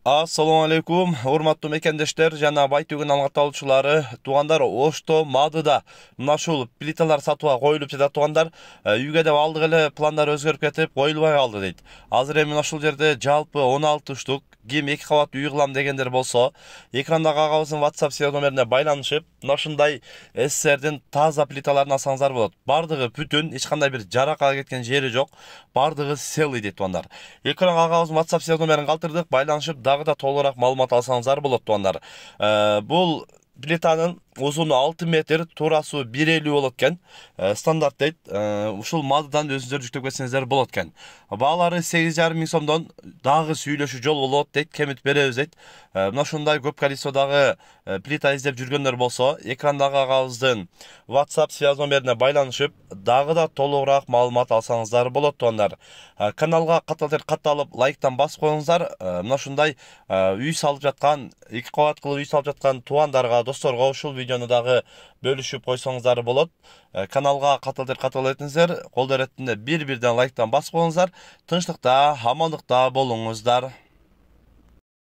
Assalamu алейкум, урматтуу мекендештер жана Байтөгүн алгатталуучулары, туугандар, Ошто Мадыда мына ушул плиталар сатууга коюлуп жатат туугандар. Үйгө деп алдык эле пландар өзгөрүп кетип, коюлбай калды дейт. Азыр эми мына ушул жерде жалпы 16 штук ким 2 кабат үй кылам дегендер болсо, экрандагы агабыздын WhatsApp связь номерине байланышып, мына ушундай СССРдин таза плиталарын алсаңыздар болот. Бардыгы бүтүн, эч кандай бир жаракка кеткен жери жок. Бардыгы целый дейт туугандар. Экранга агабыздын WhatsApp связь номерин калтырдык, байланышып дагы да толугураак маалымат алсаңыздар болот туугандар. Бул плитанын узуну 6 метр, туурасы 1,50 болот экен. Стандарт дейт. Ушул Мадыдан өзүңүздөр жүктөп кетсеңиздер болот экен. Баалары 8,5 миң сомдон дагы сүйлөшүү жол болот дейт, кемит беребиз дейт. Мына ушундай көп количестводагы плита издеп жүргөндөр болсо, экрандагы агабыздын WhatsApp связь номерине байланышып, дагы да толугураак маалымат алсаңыздар болот туугандар. Каналга катталып, лайктан басып коюңуздар. Мына ушундай үй салып жаткан, 2 кабат кылып үй салып жаткан туугандарга, досторго ушул видеону дагы бөлүшүп койсоңуздар болот. Каналга каттал этиңиздер, кол эретинде бир-бирден лайктан басып коюңуздар. Тынчтыкта, амандыкта болуңуздар.